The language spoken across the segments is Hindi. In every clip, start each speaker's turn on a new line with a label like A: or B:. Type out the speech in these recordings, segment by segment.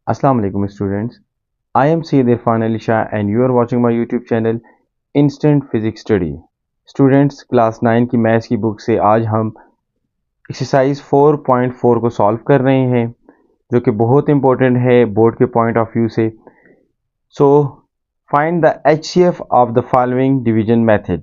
A: Assalamu alaikum students. I am Sayyid Irfan Ali Shah and you are watching my YouTube channel Instant Physics Study. Students class 9 की मैथ्स की बुक से आज हम एक्सरसाइज 4.4 को सॉल्व कर रहे हैं जो कि बहुत इंपॉर्टेंट है बोर्ड के पॉइंट ऑफ व्यू से। So find the HCF of the following division method.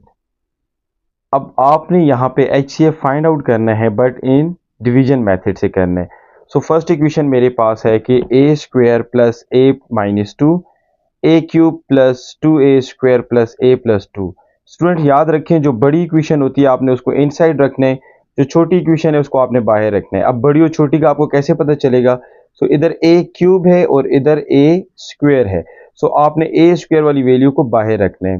A: अब आपने यहाँ पे HCF फाइंड आउट करना है बट इन डिवीजन मेथड से करना है। सो फर्स्ट इक्वेशन मेरे पास है कि a square plus a minus two a cube plus 2a square plus a plus two. Student याद रखें जो बड़ी इक्वेशन होती है आपने उसको इनसाइड रखना है, जो छोटी इक्वेशन है उसको आपने बाहर रखना है। अब बड़ी और छोटी का आपको कैसे पता चलेगा? सो इधर ए क्यूब है और इधर ए स्क्वायर है, सो आपने ए स्क्वायर वाली वैल्यू को बाहर रखना है।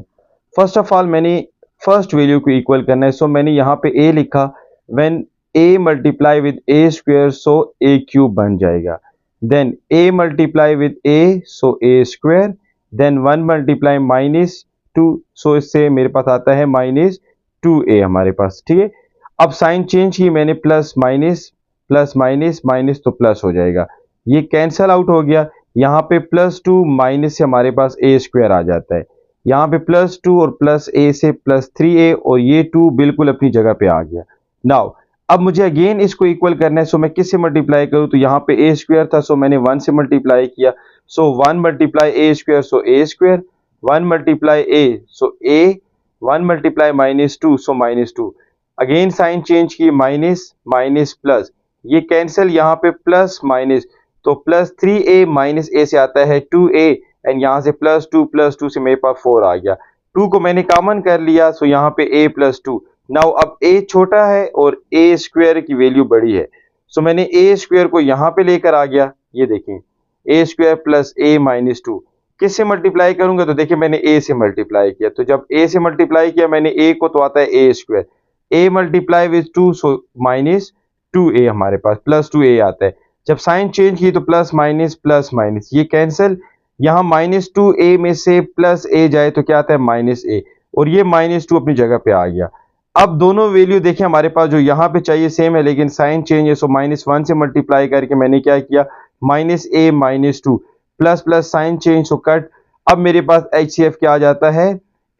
A: फर्स्ट ऑफ ऑल मैंने फर्स्ट वैल्यू को इक्वल करना है, सो मैंने यहाँ पे ए लिखा। When a multiply with a square so a cube बन जाएगा। Then a multiply with a so a square, then 1 multiply minus 2 so इससे मेरे पास आता है माइनस 2a हमारे पास। ठीक है, अब साइन चेंज की मैंने प्लस माइनस माइनस तो प्लस हो जाएगा, ये कैंसल आउट हो गया। यहाँ पे प्लस 2 माइनस से हमारे पास a स्क्वायर आ जाता है, यहाँ पे प्लस 2 और प्लस a से प्लस 3a और ये 2 बिल्कुल अपनी जगह पे आ गया। नाउ अब मुझे अगेन इसको इक्वल करना है, सो मैं किससे मल्टीप्लाई करूं? तो यहाँ पे ए स्क्वायर था सो मैंने 1 से मल्टीप्लाई किया, सो 1 मल्टीप्लाई ए स्क्वायर सो ए स्क्वायर, 1 मल्टीप्लाई ए सो ए, 1 multiply minus 2 so minus 2। Again sine change की माइनस माइनस प्लस, ये कैंसिल, यहाँ पे प्लस माइनस तो प्लस 3a माइनस ए से आता है 2a एंड यहाँ से प्लस 2 से मेरे पास 4 आ गया। 2 को मैंने कॉमन कर लिया, सो यहाँ पे a प्लस 2। नाउ अब a छोटा है और a स्क्वायर की वैल्यू बड़ी है, सो मैंने a स्क्वायर को यहाँ पे लेकर आ गया। ये देखें a square plus a minus 2 किससे मल्टीप्लाई करूंगा? तो देखिए मैंने a से मल्टीप्लाई किया, तो जब a से मल्टीप्लाई किया मैंने a को तो आता है a square, a multiply with 2 so minus 2a हमारे पास प्लस 2a आता है। जब साइन चेंज की तो प्लस माइनस ये कैंसिल, यहाँ माइनस 2a में से प्लस a जाए तो क्या आता है माइनस a और ये माइनस 2 अपनी जगह पे आ गया। अब दोनों वैल्यू देखें हमारे पास जो यहाँ पे चाहिए सेम है लेकिन साइन चेंज है, सो माइनस 1 से मल्टीप्लाई करके मैंने क्या किया minus a minus 2 plus plus sign change so cut. अब मेरे पास HCF क्या आ जाता है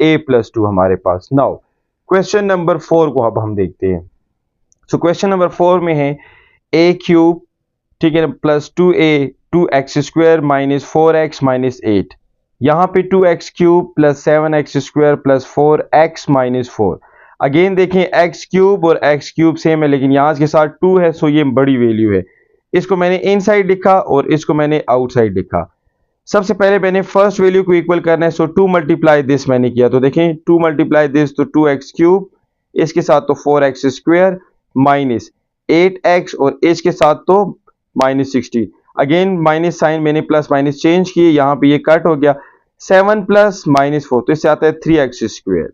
A: a प्लस 2 हमारे पास। नाउ क्वेश्चन नंबर 4 को अब हम देखते हैं। सो क्वेश्चन नंबर 4 में है a क्यूब, ठीक है, plus 2a 2x square minus 4x minus 8, यहाँ पे 2x cube plus 7x square plus 4x minus 4। Again देखें x क्यूब और x क्यूब सेम है लेकिन यहाँ के साथ 2 है, सो ये बड़ी वैल्यू है। इसको मैंने इनसाइड लिखा और इसको मैंने आउटसाइड लिखा। सबसे पहले मैंने फर्स्ट वैल्यू को इक्वल करना है, सो 2 मल्टीप्लाई दिस मैंने किया, तो देखें 2 मल्टीप्लाई दिस तो 2x क्यूब, इसके साथ तो 4x स्क्वायर माइनस 8x और इसके साथ तो माइनस 16। अगेन माइनस साइन मैंने प्लस माइनस चेंज किए, यहाँ पे ये कट हो गया। 7 प्लस माइनस 4 तो इससे आता है 3x स्क्वायर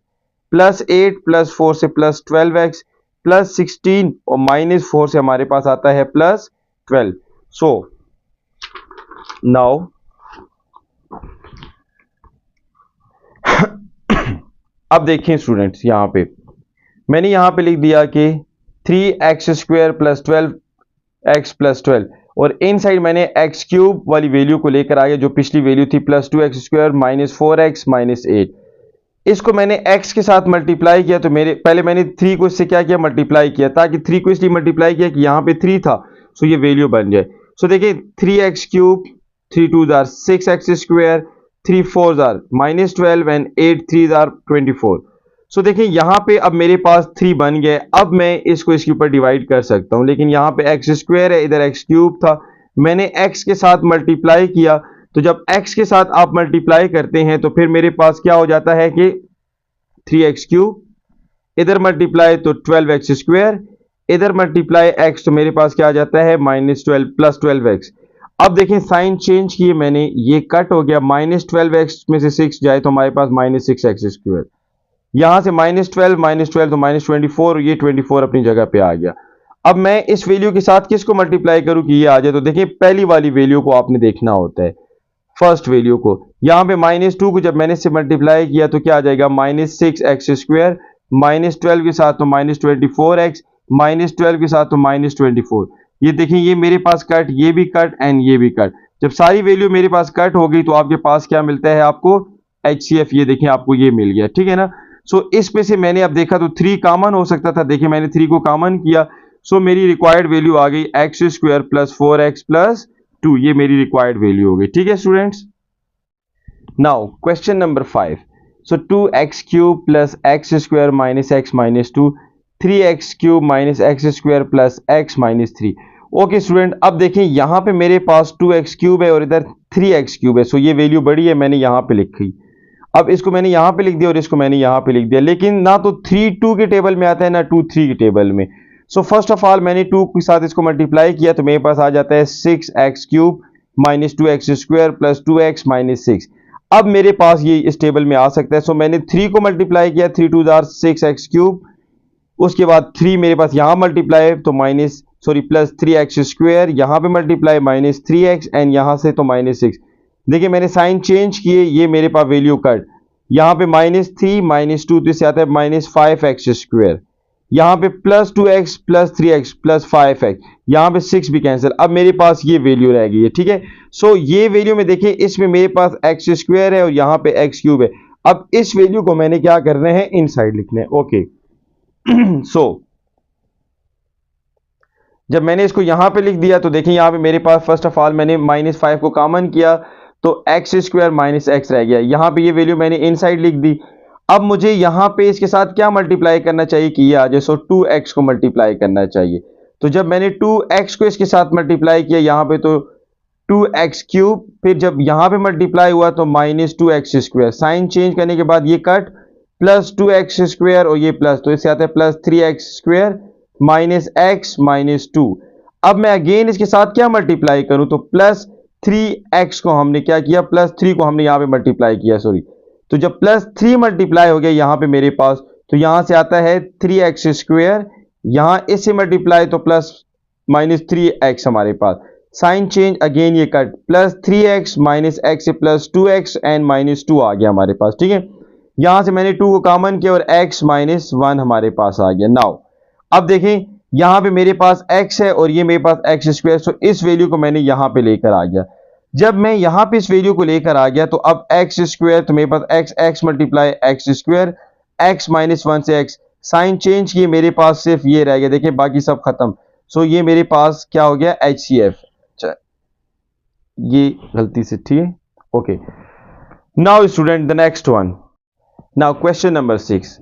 A: प्लस 8 प्लस 4 से प्लस 12x प्लस 16 और माइनस 4 से हमारे पास आता है प्लस 12। सो नाउ अब देखिए स्टूडेंट्स, यहाँ पे मैंने यहाँ पे लिख दिया कि 3x square plus 12x plus 12 और इन साइड मैंने x क्यूब वाली वैल्यू को लेकर आ गया जो पिछली वैल्यू थी plus 2x square minus 4x minus 8। इसको मैंने x के साथ मल्टीप्लाई किया, तो पहले मैंने 3 को इससे क्या किया मल्टीप्लाई किया, ताकि 3 को इसलिए मल्टीप्लाई किया कि यहाँ पे 3 था सो ये वैल्यू बन जाए। सो देखिए 3x cube 3 2 jar 6x square 3 4 jar minus 12 and 8 3 jar 24। सो देखिए यहाँ पे अब मेरे पास 3 बन गए। अब मैं इसको इसके ऊपर डिवाइड कर सकता हूँ, लेकिन यहाँ पे x स्क्वायर है, इधर x क्यूब था, मैंने x के साथ मल्टीप्लाई किया। तो जब x के साथ आप मल्टीप्लाई करते हैं तो फिर मेरे पास क्या हो जाता है कि 3x क्यूब, इधर मल्टीप्लाई तो 12x स्क्वायर, इधर मल्टीप्लाई x तो मेरे पास क्या आ जाता है माइनस 12 प्लस 12x। अब देखें साइन चेंज किए मैंने, ये कट हो गया, माइनस 12x में से 6 जाए तो हमारे पास माइनस 6x स्क्वायर, यहां से माइनस 12 तो माइनस 24, ये 24 अपनी जगह पे आ गया। अब मैं इस वैल्यू के साथ किसको मल्टीप्लाई करूं कि ये आ जाए? तो देखिए पहली वाली वैल्यू को आपने देखना होता है, फर्स्ट वैल्यू को। यहाँ पे माइनस 2 को जब मैंने इससे मल्टीप्लाई किया तो क्या आ जाएगा माइनस 6x स्क्वायर माइनस 12 के साथ तो माइनस 24x माइनस 12 के साथ तो माइनस 24। ये देखिए ये मेरे पास कट, ये भी कट एंड ये भी कट, जब सारी वैल्यू मेरे पास कट हो गई तो आपके पास क्या मिलता है आपको HCF, ये देखें आपको ये मिल गया, ठीक है ना। सो इसमें से मैंने अब देखा तो 3 कॉमन हो सकता था, देखिए मैंने 3 को कॉमन किया, सो मेरी रिक्वायर्ड वैल्यू आ गई x square plus 4x plus 2, ये मेरी रिक्वायर्ड वैल्यू हो गई, ठीक है स्टूडेंट्स। नाउ क्वेश्चन नंबर 5, सो 2x cube plus x square minus x minus 2, 3x cube minus x square plus x minus 3। Okay student, अब देखें यहाँ पे मेरे पास 2x क्यूब है और इधर 3x क्यूब है, सो ये वैल्यू बड़ी है, मैंने यहाँ पे लिखी। अब इसको मैंने यहाँ पे लिख दिया और इसको मैंने यहाँ पे लिख दिया, लेकिन ना तो 3 2 के टेबल में आता है ना 2 3 के टेबल में। सो फर्स्ट ऑफ ऑल मैंने 2 के साथ इसको मल्टीप्लाई किया तो मेरे पास आ जाता है 6x cube minus 2x square plus 2x minus 6। अब मेरे पास ये इस टेबल में आ सकता है, सो मैंने 3 को मल्टीप्लाई किया, 3 2 जार 6x क्यूब, उसके बाद 3 मेरे पास यहाँ मल्टीप्लाई तो प्लस 3x स्क्वायर, यहाँ पे मल्टीप्लाई माइनस 3x एंड यहाँ से तो माइनस 6। देखिए मैंने साइन चेंज किए, ये मेरे पास वैल्यू कट, यहाँ पे -3 -2 तो इससे आता है -5x स्क्वायर, यहाँ पे plus 2x plus 3x plus 5x, यहाँ पे 6 भी कैंसिल, अब मेरे पास ये वैल्यू रह गई है, ठीक है। सो ये वैल्यू में देखिए इसमें मेरे पास x स्क्वायर है और यहाँ पे x क्यूब है। अब इस वैल्यू को मैंने क्या करना है, इनसाइड लिखना है, ओके। सो जब मैंने इसको यहां पे लिख दिया तो देखिए यहां पे मेरे पास फर्स्ट ऑफ ऑल मैंने -5 को कॉमन किया तो एक्स स्क्वायर माइनस एक्स रह गया, यहां पे ये वैल्यू मैंने इनसाइड लिख दी। अब मुझे यहां पे इसके साथ क्या मल्टीप्लाई करना चाहिए कि ये आ जाए, सो 2x को मल्टीप्लाई करना चाहिए। तो जब मैंने 2x को इसके साथ मल्टीप्लाई किया यहां पे तो 2x क्यूब, फिर जब यहां पे मल्टीप्लाई हुआ तो -2x स्क्वायर, साइन चेंज करने के बाद ये कट, प्लस 2x स्क्वायर और ये प्लस, तो इससे आता है plus 3x square minus x minus 2। अब मैं अगेन इसके साथ क्या मल्टीप्लाई करूं तो प्लस 3x को हमने क्या किया, प्लस 3 को हमने यहां पे मल्टीप्लाई किया, सॉरी। तो जब प्लस 3 मल्टीप्लाई हो गया यहां पे मेरे पास, तो यहां से आता है 3x स्क्वायर, यहां इससे मल्टीप्लाई तो प्लस -3x हमारे पास, साइन चेंज अगेन ये cut, plus 3x minus x से प्लस 2x एंड -2 आ गया हमारे पास, ठीक है। यहां से मैंने 2 को कॉमन किया और x -1 हमारे पास आ गया। नाउ अब देखें यहां पे मेरे पास x है और ये मेरे पास x स्क्वायर, सो इस वैल्यू को मैंने यहां पे लेकर आ गया। जब मैं यहां पे इस वैल्यू को लेकर आ गया तो अब x स्क्वायर, तो मेरे पास x multiply x square, x -1 से x, साइन चेंज किए मेरे पास सिर्फ ये रह गया, देखिए बाकी सब खत्म। सो ये मेरे पास क्या हो गया, HCF, ये गलती से, ठीक है, okay. Now student the next one, now question number 6,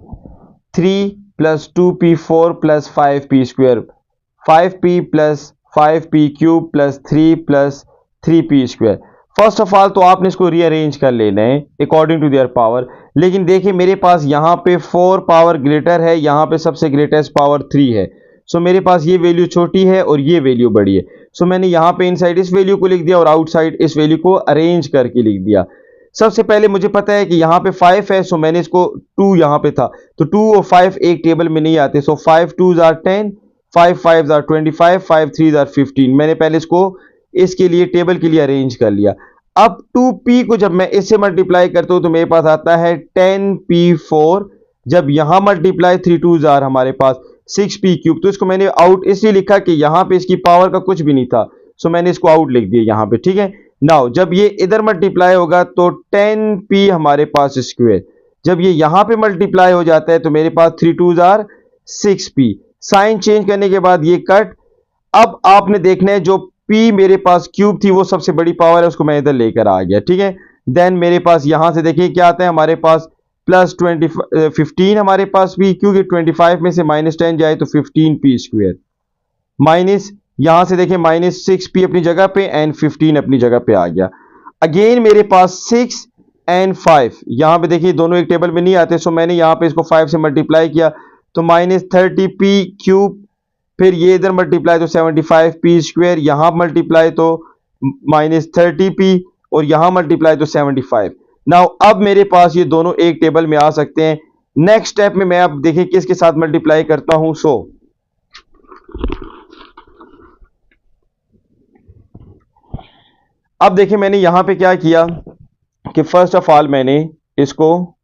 A: 3 plus 2p 4 plus 5p square, 5p plus 5p cube plus 3 plus 3p square. First of all तो आपने इसको रीअरेंज कर लेना है अकॉर्डिंग टू देयर पावर, लेकिन देखिए मेरे पास यहाँ पे 4 पावर ग्रेटर है, यहाँ पे सबसे ग्रेटेस्ट पावर 3 है, सो मेरे पास ये वैल्यू छोटी है और ये वैल्यू बड़ी है। सो मैंने यहाँ पे इनसाइड इस वैल्यू को लिख दिया और आउटसाइड इस वैल्यू को अरेंज करके लिख दिया। सबसे पहले मुझे पता है कि यहाँ पे 5 है, सो मैंने इसको 2 यहाँ पे था तो 2 और 5 एक टेबल में नहीं आते, सो 5 2s are 10, 5 5s are 25, 5 3s are 15। मैंने पहले इसको इसके लिए टेबल के लिए अरेंज कर लिया। अब 2p को जब मैं इससे मल्टीप्लाई करता हूं तो मेरे पास आता है 10p4, जब यहां मल्टीप्लाई 3 2s are हमारे पास 6p क्यूब, तो इसको मैंने आउट इसलिए लिखा कि यहां पे इसकी पावर का कुछ भी नहीं था, सो मैंने इसको आउट लिख दिया यहां पे, ठीक है। नाउ जब ये इधर मल्टीप्लाई होगा तो 10p हमारे पास स्क्वायर, जब ये यहां पे मल्टीप्लाई हो जाता है तो मेरे पास 3 2s are 6p, sign change करने के बाद ये कट। अब आपने देखना है जो p मेरे पास क्यूब थी वो सबसे बड़ी पावर है, उसको मैं इधर लेकर आ गया, ठीक है। देन मेरे पास यहां से देखिए क्या आता है, हमारे पास प्लस 15 हमारे पास भी, क्योंकि 25 में से -10 जाए तो 15p स्क्वायर, माइनस यहां से देखिए -6p अपनी जगह पे एंड 15 अपनी जगह पे आ गया। अगेन मेरे पास 6 एंड 5, यहां पे देखिए दोनों एक टेबल में नहीं आते, सो मैंने यहां पे इसको 5 से मल्टीप्लाई किया तो -30p क्यूब, फिर ये इधर मल्टीप्लाई तो 75p स्क्वायर, यहां मल्टीप्लाई तो -30p और यहां मल्टीप्लाई तो 75। नाउ अब मेरे पास ये दोनों एक टेबल में आ सकते हैं। नेक्स्ट स्टेप में मैं अब देखिए किसके साथ मल्टीप्लाई करता हूं, सो अब देखिए मैंने यहां पे क्या किया कि फर्स्ट ऑफ ऑल मैंने इसको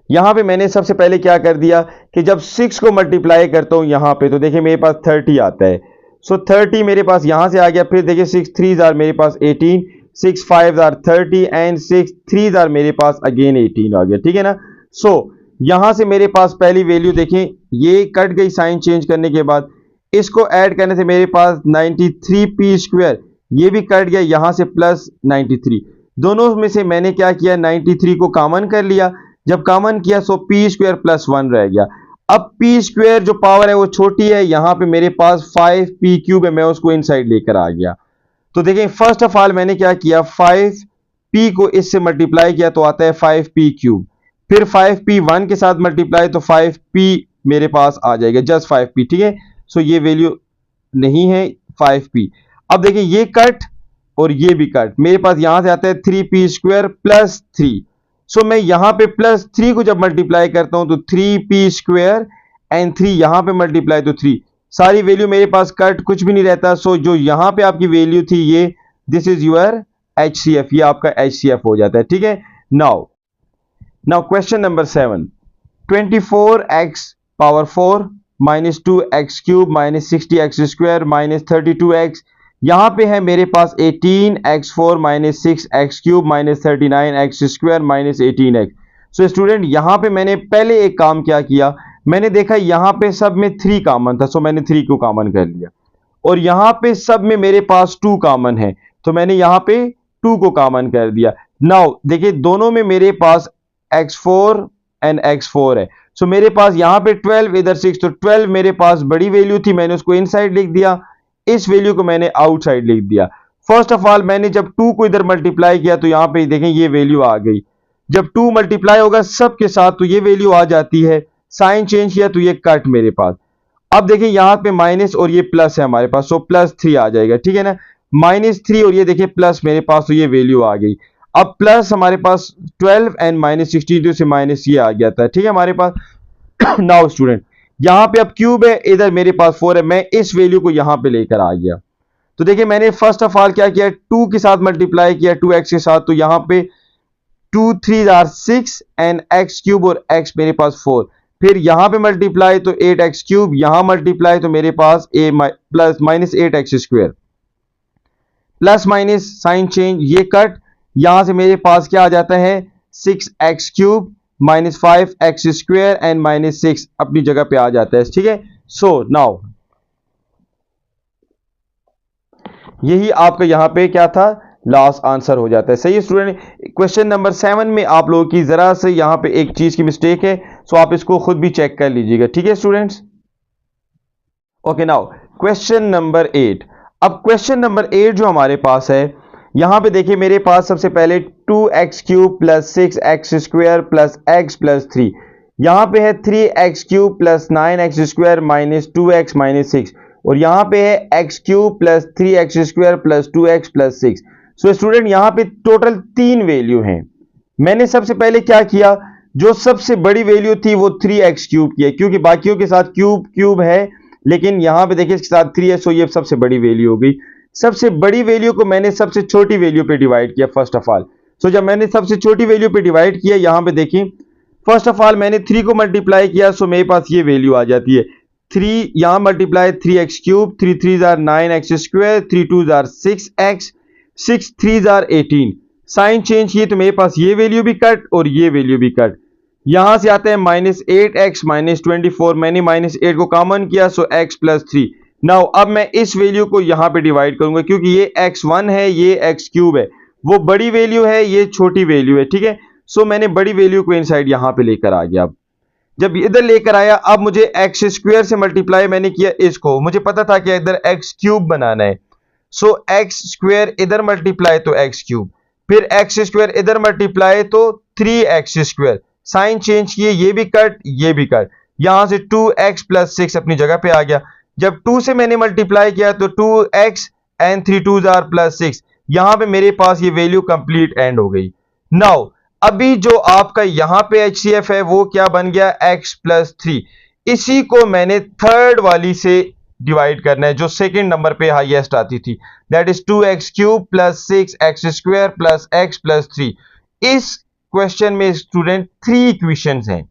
A: यहां पे मैंने सबसे पहले क्या कर दिया कि जब 6 को मल्टीप्लाई करता हूं यहां पे तो देखिए मेरे पास 30 आता है, सो 30 मेरे पास यहां से आ गया। फिर देखिए 6 3s आर मेरे पास 18, 6 5s are 30 and 6 3s are मेरे पास अगेन 18 आ गया, ठीक है ना। सो यहां से मेरे पास पहली वैल्यू देखें, ये कट गई साइन चेंज करने के बाद। इसको ऐड करने से मेरे पास 93p², ये भी कट गया यहां से प्लस 93। दोनों में से मैंने क्या किया, 93 को कॉमन कर लिया। जब कॉमन किया सो p² प्लस 1 रह गया। अब p² जो पावर है वो छोटी है, यहां पे मेरे पास 5p³ है, मैं उसको इनसाइड लेकर आ गया। तो देखें फर्स्ट ऑफ ऑल मैंने क्या किया, 5p को इससे मल्टीप्लाई किया तो आता है 5p³। फिर 5p 1 के साथ मल्टीप्लाई तो 5p मेरे पास आ जाएगा, जस्ट 5p, ठीक है। सो ये वैल्यू नहीं है 5p। अब देखिए ये कट और ये भी कट, मेरे पास यहां से आता है 3p² प्लस 3। सो मैं यहां पे प्लस 3 को जब मल्टीप्लाई करता हूं तो 3p² एंड 3 यहां पे मल्टीप्लाई तो 3, सारी वैल्यू मेरे पास कट, कुछ भी नहीं रहता। सो जो यहां पे आपकी वैल्यू थी ये, दिस इज योर HCF, ये आपका HCF हो जाता है, ठीक है। Now question number 7, 24x power 4 minus 2x³ minus 60x² minus 32x, यहां पे है मेरे पास 18x4 minus 6x³ minus 39x² minus 18x। So student यहां पे मैंने पहले एक काम क्या किया, मैंने देखा यहां पे सब में 3 कॉमन था, सो मैंने 3 को कॉमन कर लिया। और यहां पे सब में मेरे पास 2 कॉमन है, तो मैंने यहां पे 2 को कॉमन कर दिया। नाउ देखिए दोनों में मेरे पास x4 एंड x4 है। सो मेरे पास यहां पे 12, इधर 6, तो 12 मेरे पास बड़ी वैल्यू थी, मैंने उसको इनसाइड लिख दिया, इस वैल्यू को मैंने आउटसाइड लिख दिया। फर्स्ट ऑफ ऑल मैंने जब 2 को इधर मल्टीप्लाई किया तो यहां पे देखें ये वैल्यू आ गई। जब 2 मल्टीप्लाई होगा सब के साथ तो ये वैल्यू आ जाती है, साइन चेंज किया तो ये कट मेरे पास। अब देखिए यहां पे माइनस और ये प्लस है हमारे पास, सो +3 आ जाएगा, ठीक है ना। -3 और ये देखिए प्लस मेरे पास, तो ये वैल्यू आ गई। अब प्लस हमारे पास 12 एंड -16 से माइनस ये आ गया था, ठीक है हमारे पास। नाउ स्टूडेंट यहां पे अब क्यूब है, इधर मेरे पास 4 है, मैं इस वैल्यू को यहां पे लेकर आ गया। तो देखिए मैंने फर्स्ट ऑफ ऑल क्या किया, 2 के साथ मल्टीप्लाई किया 2x के साथ, तो यहां पे 2 3 आर 6 एंड x³ और x मेरे पास 4। फिर यहां पे मल्टीप्लाई तो 8x³, यहां मल्टीप्लाई तो मेरे पास plus -8x² plus minus sign change, ये कट, यहां से मेरे पास क्या आ जाता है 6x³ माइनस 5x² एंड -6 अपनी जगह पे आ जाता है, ठीक है। सो नाउ यही आपका यहां पे क्या था, लास्ट आंसर हो जाता है, सही है स्टूडेंट। क्वेश्चन नंबर 7 में आप लोगों की जरा से यहां पे एक चीज की मिस्टेक है, सो आप इसको खुद भी चेक कर लीजिएगा, ठीक है students. Okay now question number 8। अब क्वेश्चन नंबर 8 जो हमारे पास है, यहां पे देखिए मेरे पास सबसे पहले 2x³ plus 6x² plus x plus 3, यहां पे है 3x³ plus 9x² minus 2x minus 6, और यहां पे है x³ plus 3x² plus 2x plus 6। So student यहां पे टोटल 3 वैल्यू हैं। मैंने सबसे पहले क्या किया, जो सबसे बड़ी वैल्यू थी वो 3x³ की है, क्योंकि बाकियों के साथ क्यूब क्यूब है, लेकिन यहां पे देखिए इसके साथ 3 है, सो ये सबसे बड़ी वैल्यू हो गई। सबसे बड़ी वैल्यू को मैंने सबसे छोटी वैल्यू पे डिवाइड किया फर्स्ट ऑफ ऑल। सो जब मैंने सबसे छोटी वैल्यू पे डिवाइड किया, यहां पे देखिए फर्स्ट ऑफ ऑल मैंने 3 को मल्टीप्लाई किया, सो मेरे पास ये वैल्यू आ जाती है 3, यहां multiply 3x³, 3 3s are 9x², 3 2s are 6x, 6 3s are 18, sign change किए तो मेरे पास ये वैल्यू भी कट और ये वैल्यू भी कट। यहां से आता है -8x माइनस 24, मैंने -8 को कॉमन किया, सो x प्लस 3। नाउ अब मैं इस वैल्यू को यहां पे डिवाइड करूंगा, क्योंकि ये x1 है, ये x³ है, वो बड़ी वैल्यू है, ये छोटी वैल्यू है, ठीक है। सो मैंने बड़ी वैल्यू को इनसाइड यहां पे लेकर आ गया। अब जब इधर लेकर आया, अब मुझे x² से मल्टीप्लाई मैंने किया इसको, मुझे पता था कि इधर x³ बनाना है, सो x² इधर मल्टीप्लाई तो x³, फिर x² इधर मल्टीप्लाई तो 3x², साइन चेंज किए, ये भी कट ये भी कट, यहां से 2x प्लस 6 अपनी जगह पे आ गया। जब 2 से मैंने मल्टीप्लाई किया तो 2x and 3 2s are plus 6, यहां पे मेरे पास ये वैल्यू कंप्लीट एंड हो गई। नाउ अभी जो आपका यहां पे HCF है वो क्या बन गया, x प्लस 3, इसी को मैंने थर्ड वाली से डिवाइड करना है जो सेकंड नंबर पे हाईएस्ट आती थी, that is 2x³ plus 6x² plus x plus 3। इस क्वेश्चन में स्टूडेंट 3 इक्वेशंस हैं।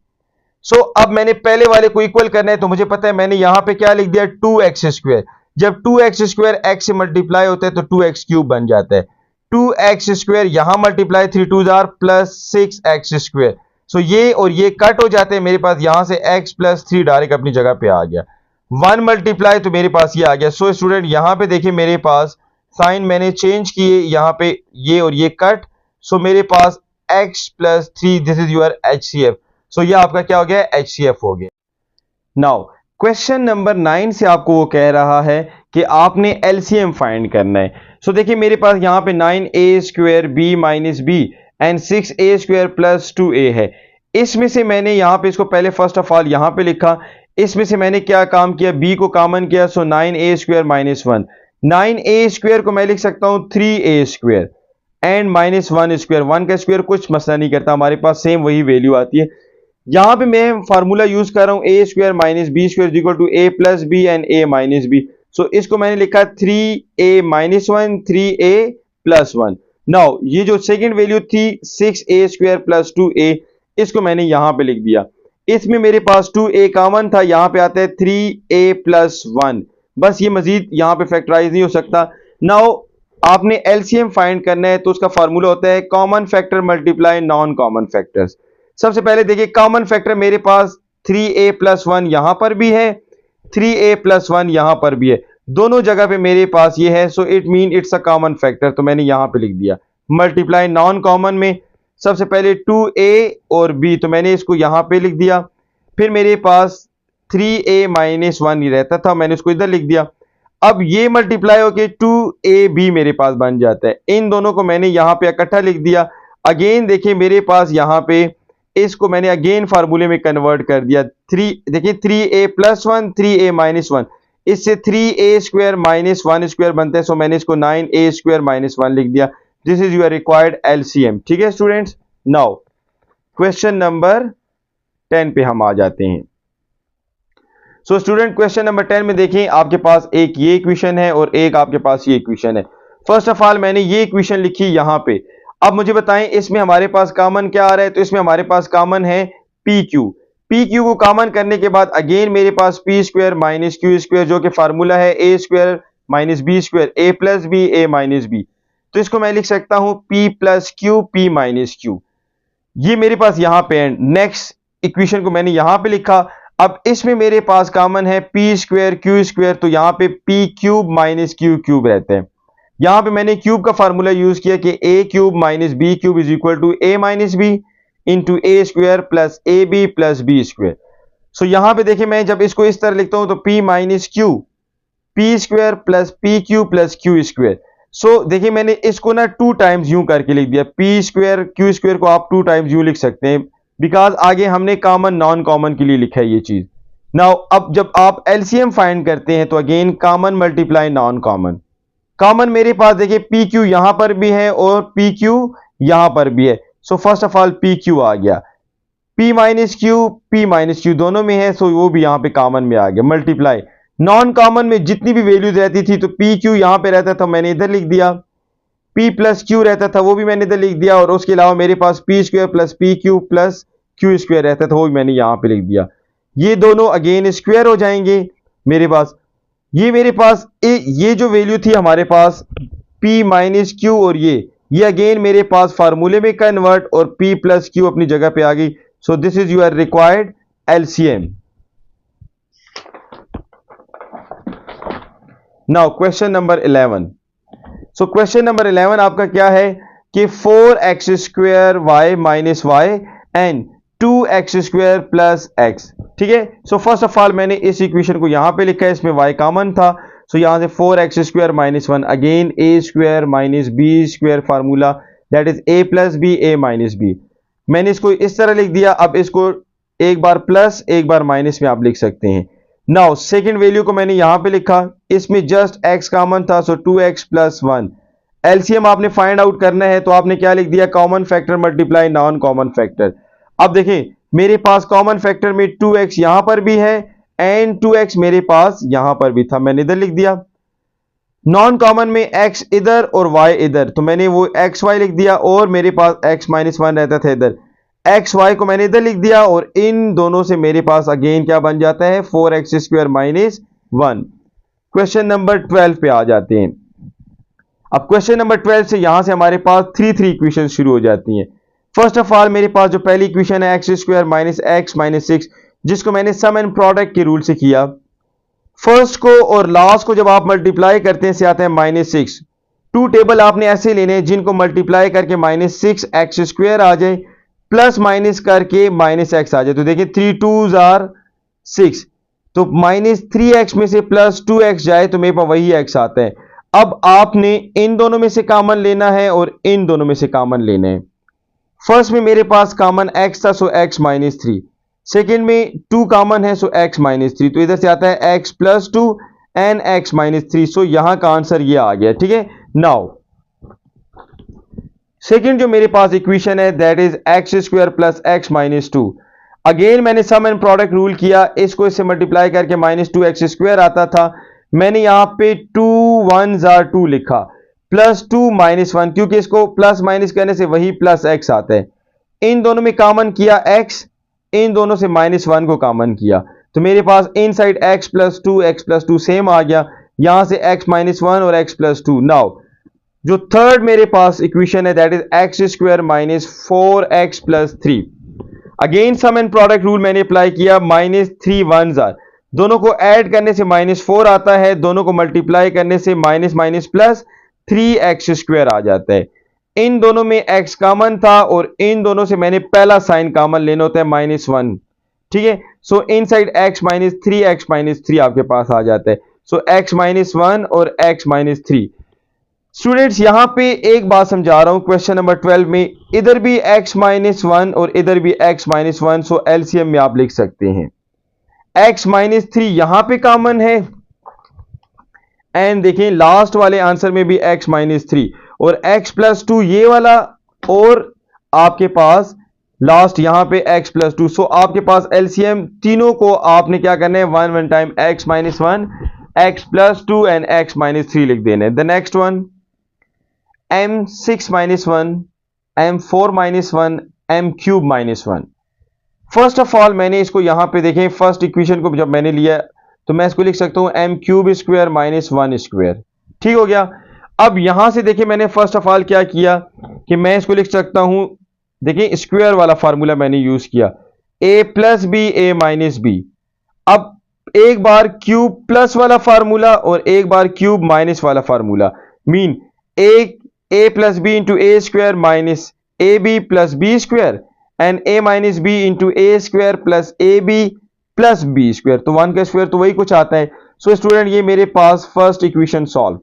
A: सो अब मैंने पहले वाले को इक्वल करना है, तो मुझे पता है मैंने यहां पे क्या लिख दिया 2x², जब 2x² x से मल्टीप्लाई होता है तो 2x³ बन जाता है। 2x² यहां मल्टीप्लाई 3 2 जार प्लस 6x²। सो ये और ये कट हो जाते हैं, मेरे पास यहां से x प्लस 3 डायरेक्ट अपनी जगह पे आ गया। 1 मल्टीप्लाई तो मेरे पास ये आ गया। सो स्टूडेंट यहां पे देखिए मेरे पास साइन मैंने चेंज किए, यहां पे ये और ये कट। सो मेरे पास x plus 3 this is your HCF। सो ये आपका क्या हो गया, HCF हो गया। नाउ क्वेश्चन नंबर 9 से आपको वो कह रहा है कि आपने एलसीएम फाइंड करना है। सो देखिए मेरे पास यहां पे 9a² b minus b and 6a² plus 2a है। इसमें से मैंने यहां पे इसको पहले फर्स्ट ऑफ ऑल यहां पे लिखा, इसमें से मैंने क्या काम किया, b को कॉमन किया। सो 9a² माइनस 1, 9a² को मैं लिख सकता हूं 3a² एंड माइनस 1²। 1 का स्क्वायर कुछ मसला नहीं करता, हमारे पास सेम वही वैल्यू आती है। यहां पे मैं फार्मूला यूज कर रहा हूं a² minus b² is equal to a plus b and a minus b. So इसको मैंने लिखा 3a minus 1 3a plus 1। Now ये जो सेकंड वैल्यू थी 6a² प्लस 2a, इसको मैंने यहां पे लिख दिया। इसमें मेरे पास 2a कॉमन था, यहां पे आता है 3a प्लस 1। बस ये मजीद यहां पे फैक्टराइज नहीं हो सकता। नाउ आपने एलसीएम फाइंड करना है तो उसका फार्मूला होता है common factor multiply non common factors. सबसे पहले देखिए कॉमन फैक्टर मेरे पास 3a प्लस 1 यहां पर भी है, 3a प्लस 1 यहां पर भी है, दोनों जगह पे मेरे पास ये है। So it mean it's a common factor, तो मैंने यहां पे लिख दिया। मल्टीप्लाई नॉन कॉमन में सबसे पहले 2a और b, तो मैंने इसको यहां पे लिख दिया। फिर मेरे पास 3a माइनस 1 ही रहता था, मैंने उसको इधर लिख दिया। अब ये मल्टीप्लाई होके 2ab मेरे पास बन जाता है। इन दोनों को मैंने यहां पे इकट्ठा लिख दिया। अगेन देखिए मेरे पास यहां पे इसको मैंने अगेन फार्मूले में कन्वर्ट कर दिया। 3 देखिए 3a प्लस 1 3a माइनस 1, इससे 3a² माइनस 1² बनता है। सो मैंने इसको 9a² माइनस 1 लिख दिया। This is your required LCM. ठीक है स्टूडेंट्स, नाउ क्वेश्चन नंबर 10 पे हम आ जाते हैं। सो स्टूडेंट क्वेश्चन नंबर 10 में देखें आपके पास एक ये इक्वेशन है और एक आपके पास ये इक्वेशन है। फर्स्ट ऑफ ऑल मैंने ये इक्वेशन लिखी यहां पे। अब मुझे बताएं इसमें हमारे पास कॉमन क्या आ रहा है, तो इसमें हमारे पास कॉमन है PQ। PQ को कॉमन करने के बाद अगेन मेरे पास p² माइनस q² जो कि फार्मूला है a² minus b², a plus B a minus b. तो इसको मैं लिख सकता हूं p plus q p minus q. ये मेरे पास यहां पे है। नेक्स्ट इक्वेशन को मैंने यहां पे लिखा। अब इसमें मेरे पास कॉमन है p² q², तो यहां पे p³ माइनस q³ रहते हैं। यहां पे मैंने क्यूब का फार्मूला यूज किया कि a³ minus b³ is equal to a minus b into a² plus ab plus b²। So यहां पे देखिए मैं जब इसको इस तरह लिखता हूं तो p minus Q p² plus pq plus q²। सो देखिए मैंने इसको ना 2 टाइम्स यूं करके लिख दिया। p² q² को आप 2 टाइम्स यूं लिख सकते हैं, बिकॉज आगे हमने कॉमन नॉन कॉमन के लिए लिखा है ये चीज। नाउ अब जब आप एलसीएम फाइंड करते हैं तो again common multiply non common. Common मेरे पास देखिए PQ यहां पर भी है और PQ यहां पर भी है। So first of all PQ आ गया, P माइनस Q दोनों में है, सो वो भी यहां पे कॉमन में आ गया। मल्टीप्लाई नॉन कॉमन में जितनी भी वैल्यूज रहती थी तो PQ यहां पे रहता था, मैंने इधर लिख दिया। P प्लस Q रहता था, वो भी मैंने इधर लिख दिया। और उसके अलावा मेरे पास p² plus PQ plus Q² रहता था, वो भी मैंने यहां पे लिख दिया। ये दोनों अगेन स्क्वायर हो जाएंगे मेरे पास। ये मेरे पास ये जो वैल्यू थी हमारे पास P माइनस क्यू और ये अगेन मेरे पास फार्मूले में कन्वर्ट और P प्लस क्यू अपनी जगह पे आ गई। So this is your required LCM. Now question number 11। So question number 11 आपका क्या है कि 4x² y minus y and 2x² plus x। ठीक है, सो फर्स्ट ऑफ ऑल मैंने इस इक्वेशन को यहां पे लिखा है, इसमें y कॉमन था। सो यहां से 4x² minus 1 again a² minus b² formula that is a plus B a minus B. मैंने इसको इस तरह लिख दिया। अब इसको एक बार प्लस एक बार माइनस में आप लिख सकते हैं। नाउ सेकंड वैल्यू को मैंने यहां पे लिखा, इसमें जस्ट x कॉमन था, सो 2x प्लस 1। एलसीएम आपने फाइंड आउट करना है तो आपने क्या लिख दिया, common factor multiply non common factor. अब देखें मेरे पास कॉमन फैक्टर में 2x यहां पर भी है एंड 2x मेरे पास यहां पर भी था, मैंने इधर लिख दिया। नॉन कॉमन में x इधर और y इधर, तो मैंने वो xy लिख दिया। और मेरे पास x माइनस 1 रहता था इधर, xy को मैंने इधर लिख दिया। और इन दोनों से मेरे पास अगेन क्या बन जाता है 4x² माइनस 1। क्वेश्चन नंबर 12 पे आ जाते हैं। अब क्वेश्चन नंबर 12 से यहां से हमारे पास 3 इक्वेशन शुरू हो जाती हैं। फर्स्ट ऑफ ऑल मेरे पास जो पहली इक्वेशन है x square minus x minus 6, जिसको मैंने सम एंड प्रोडक्ट के रूल से किया। फर्स्ट को और लास्ट को जब आप मल्टीप्लाई करते हैं से आता है -6। टू टेबल आपने ऐसे लेने हैं जिनको मल्टीप्लाई करके -6 एक्स स्क्वायर आ जाए, प्लस माइनस करके -x आ जाए। तो देखिए 3 2s आर 6, तो -3x में से +2x जाए तो मेरे पास वही x आता है। अब आपने इन दोनों में से कॉमन लेना है और इन दोनों में से कॉमन लेना है। फर्स्ट में मेरे पास कॉमन x था, सो x -3। सेकेंड में 2 कॉमन है, सो x -3। तो इधर से आता है x +2 एंड x -3। सो यहां का आंसर ये आ गया। ठीक है, नाउ सेकेंड जो मेरे पास इक्वेशन है that is x square plus x -2। Again मैंने सम एंड प्रोडक्ट रूल किया, इसको इससे मल्टीप्लाई करके -2x स्क्वायर आता था। मैंने यहां पे 2 1s आर 2 लिखा, +2 -1, क्योंकि इसको प्लस माइनस करने से वही +x आता है। इन दोनों में कॉमन किया x, इन दोनों से -1 को कॉमन किया, तो मेरे पास इन साइड x + 2 सेम आ गया, यहां से x -1 और x +2। नाउ जो थर्ड मेरे पास इक्वेशन है that is x square -4x + 3। Again sum and product rule मैंने अप्लाई किया, -3 1s आर, दोनों को ऐड करने से -4 आता है, दोनों को मल्टीप्लाई करने से -3x स्क्वायर आ जाता है। इन दोनों में x कॉमन था और इन दोनों से मैंने पहला साइन कॉमन लेना होता है -1। ठीक है, सो इन साइड x -3 आपके पास आ जाता है, सो x -1 और x -3। स्टूडेंट्स यहां पे एक बात समझा रहा हूं, क्वेश्चन नंबर 12 में इधर भी x -1 और इधर भी x -1, सो एलसीएम में आप लिख सकते हैं। x -3 यहां पे कॉमन है एंड देखें लास्ट वाले आंसर में भी x -3 और x +2 ये वाला, और आपके पास लास्ट यहां पे x +2। सो आपके पास एलसीएम तीनों को आपने क्या करना है, 1 1 time x -1 x +2 and x -3 लिख देना है। The next one m6 -1 m4 -1 m³ -1। First of all मैंने इसको यहां पे देखें, फर्स्ट इक्वेशन को जब मैंने लिया तो मैं इसको लिख सकता हूं m³ स्क्वायर -1 स्क्वायर। ठीक हो गया। अब यहां से देखिए मैंने फर्स्ट ऑफ ऑल क्या किया कि मैं इसको लिख सकता हूं, देखिए स्क्वायर वाला फार्मूला मैंने यूज किया, a + b a - b। अब एक बार क्यूब प्लस वाला फार्मूला और एक बार क्यूब माइनस वाला formula, mean a + b into a square minus ab + b square and a - b into a square plus ab plus b square. तो 1 का स्क्वायर तो वही कुछ आता है। सो स्टूडेंट ये मेरे पास first equation solve.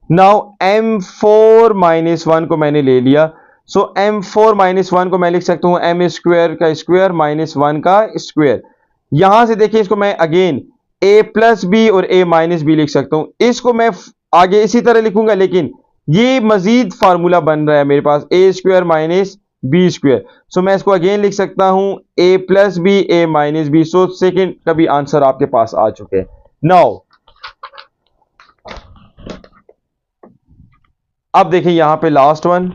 A: Now m4 -1 को मैंने ले लिया, सो m4 -1 को मैं लिख सकता हूं m स्क्वायर का स्क्वायर -1 का स्क्वायर। यहां से देखिए इसको मैं अगेन a + b और a - b लिख सकता हूं। इसको मैं आगे इसी तरह लिखूंगा, लेकिन ये मजीद फार्मूला बन रहा है मेरे पास a square minus b square. So मैं इसको अगेन लिख सकता हूं a + b a - b। So second का भी आंसर आपके पास आ चुके हैं। नाउ अब देखिए यहां पे लास्ट वन,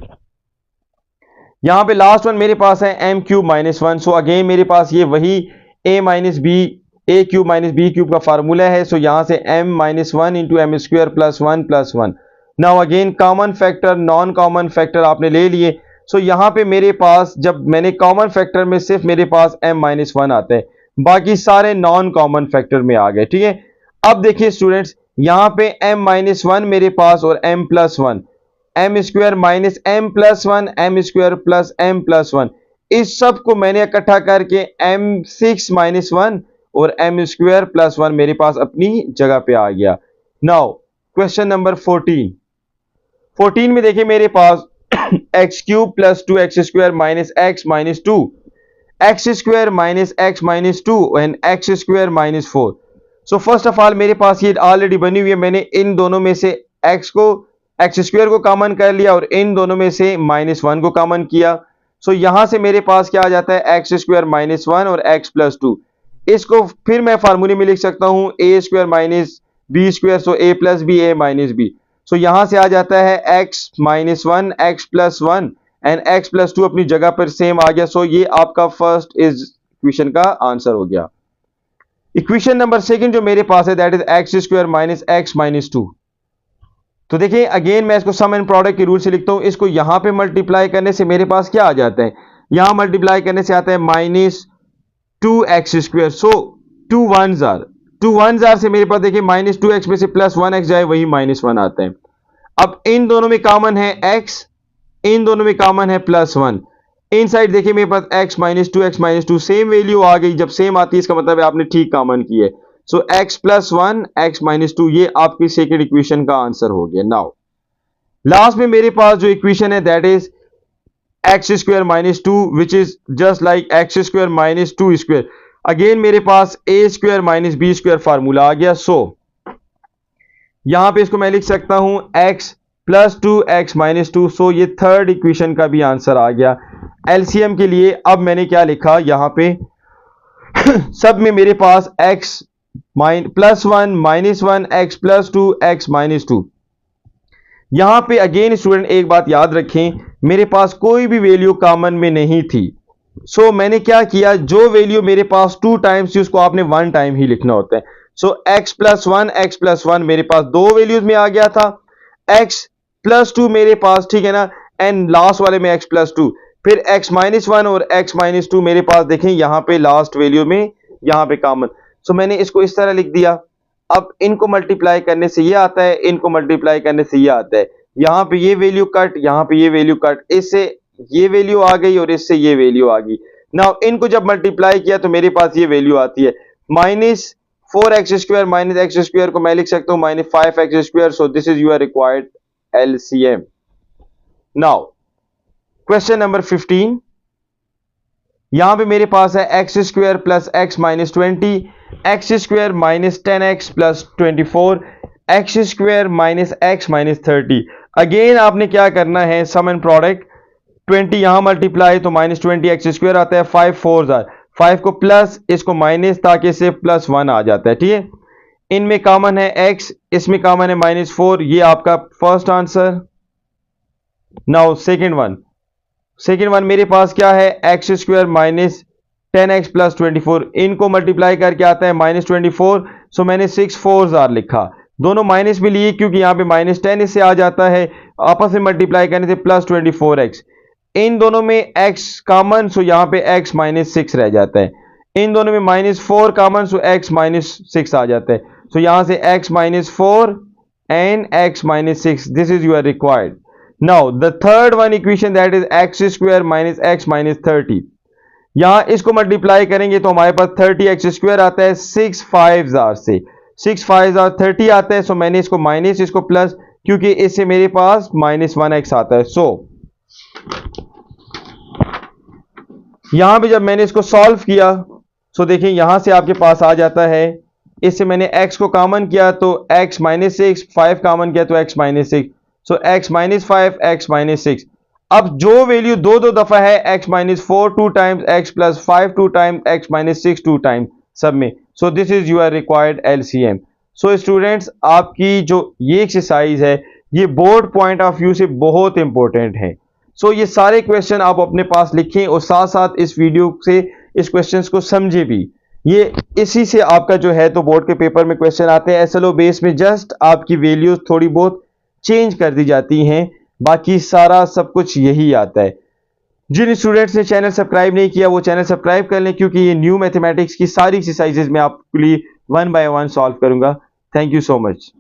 A: मेरे पास है m³ -1। सो अगेन मेरे पास ये वही a - b a³ - b³ का फार्मूला है। सो यहां से m -1 into m square + 1 + 1। Now again common factor non common factor आपने ले लिए। सो यहां पे मेरे पास जब मैंने कॉमन फैक्टर में सिर्फ मेरे पास m -1 आते हैं, बाकी सारे नॉन कॉमन फैक्टर में आ गए। ठीक है, अब देखिए स्टूडेंट्स यहां पे m -1 मेरे पास और m + 1, m square minus m + 1 m square plus m + 1, इस सब को मैंने इकट्ठा करके m6 -1 और m स्क्वायर + 1 मेरे पास अपनी जगह पे आ गया। नाउ क्वेश्चन नंबर 14 में देखिए मेरे पास x³ + 2x square minus x - 2 x square minus x - 2 and x square -4। So first of all मेरे पास ये ऑलरेडी बनी हुई है, मैंने इन दोनों में से x स्क्वायर को कॉमन कर लिया और इन दोनों में से -1 को कॉमन किया। सो यहां से मेरे पास क्या आ जाता है x स्क्वायर -1 और x + 2। इसको फिर मैं फार्मूले में लिख सकता हूं a square minus b square, so a + b a - b। सो यहां से आ जाता है x -1 x + 1 एंड x + 2 अपनी जगह पर सेम आ गया। सो ये आपका फर्स्ट इज इक्वेशन का आंसर हो गया। इक्वेशन नंबर सेकंड जो मेरे पास है that is x square minus x minus 2। तो देखिए अगेन मैं इसको सम एंड प्रोडक्ट के रूल से लिखता हूं। इसको यहां पे मल्टीप्लाई करने से मेरे पास क्या आ जाता है, यहां मल्टीप्लाई करने से आता है माइनस 2x²। सो 2 1 से मेरे पास देखिए माइनस 2x में से प्लस 1x जाए वही -1 आता है। अब इन दोनों में कॉमन है x, इन दोनों में कॉमन है +1। इन साइड देखिए मेरे पास x माइनस 2 सेम वैल्यू आ गई। जब सेम आती है इसका मतलब है आपने ठीक कॉमन की है। सो x +1 x माइनस 2 ये आपकी सेकेंड इक्वेशन का आंसर हो गया। नाउ लास्ट में मेरे पास जो इक्वेशन है that is x² minus 2 which is just like x² minus 2²। Again मेरे पास a² माइनस b² फार्मूला आ गया। सो यहां पे इसको मैं लिख सकता हूं x + 2x माइनस 2। सो ये थर्ड इक्वेशन का भी आंसर आ गया एलसीएम के लिए। अब मैंने क्या लिखा यहां पे सब में मेरे पास x +1 -1 x + 2 x माइनस 2। यहां पे अगेन स्टूडेंट एक बात याद रखें, मेरे पास कोई भी वैल्यू कॉमन में नहीं थी। सो मैंने क्या किया, जो वैल्यू मेरे पास 2 टाइम्स थी उसको आपने 1 टाइम ही लिखना होता है। सो x + 1 मेरे पास दो वैल्यूज में आ गया था, x + 2 मेरे पास, ठीक है ना, एंड लास्ट वाले में x + 2, फिर x माइनस 1 और x माइनस 2 मेरे पास देखें यहां पे लास्ट वैल्यू में यहां पे कॉमन। सो मैंने इसको इस तरह लिख दिया। अब इनको मल्टीप्लाई करने से ये आता है, इनको मल्टीप्लाई करने से ये आता है, यहां पे ये वैल्यू कट, यहां पे ये वैल्यू कट, इससे ये वैल्यू आ गई और इससे ये वैल्यू आ गई। नाउ इनको जब मल्टीप्लाई किया तो मेरे पास ये वैल्यू आती है -4x² माइनस x² को मैं लिख सकता हूं -5x²। So this is your required LCM. Now question number 15, यहां पे मेरे पास है x² + x minus 20, x² minus 10x + 24, x² minus x minus 30। Again आपने क्या करना है, सम एंड प्रोडक्ट, 20 यहां मल्टीप्लाई तो -20 x² आता है, 5 4 5 को प्लस इसको माइनस ताकि से +1 आ जाता है, ठीक है। इनमें कॉमन है x, इसमें कॉमन है -4, ये आपका first answer. Now second one मेरे पास क्या है, x² माइनस 10x + 24, इनको मल्टीप्लाई करके आता है -24। सो मैंने 6 4 लिखा, दोनों माइनस भी लिए क्योंकि यहां पे -10 इससे आ जाता है, आपस में मल्टीप्लाई करने से +24x। इन दोनों में x कॉमन, सो यहां पे x -6 रह जाता है। इन दोनों में -4 कॉमन, सो x -6 आ जाता है। सो यहां से x -4 and x -6, this is your required. Now the third one equation that is x² minus x minus 30। यहां इसको मल्टीप्लाई करेंगे तो हमारे पास 30x² आता है, 6 5 से 6 5 30 आता है। सो मैंने इसको माइनस इसको प्लस, क्योंकि इससे मेरे पास -1x आता है। सो यहां पे जब मैंने इसको सॉल्व किया, सो देखिए यहां से आपके पास आ जाता है, इससे मैंने x को कॉमन किया तो x -6, 5 कॉमन किया तो x -6, सो x -5 x -6। अब जो वैल्यू दो दफा है, x -4 2 times, x + 5 2 times, x -6 2 times सब में। सो this is your required LCM. So students आपकी जो ये एक्सरसाइज है ये बोर्ड पॉइंट ऑफ व्यू से बहुत इंपॉर्टेंट है। सो ये सारे क्वेश्चन आप अपने पास लिखें और साथ साथ इस वीडियो से इस क्वेश्चन को समझे भी। ये इसी से आपका जो है तो बोर्ड के पेपर में क्वेश्चन आते हैं, एसएलओ बेस में जस्ट आपकी वैल्यूज थोड़ी बहुत चेंज कर दी जाती हैं, बाकी सारा सब कुछ यही आता है। जिन स्टूडेंट्स ने चैनल सब्सक्राइब नहीं किया वो चैनल सब्सक्राइब कर लें, क्योंकि ये न्यू मैथमेटिक्स की सारी एक्सरसाइजेज मैं आपके लिए 1 बाय 1 सॉल्व करूंगा। Thank you so much.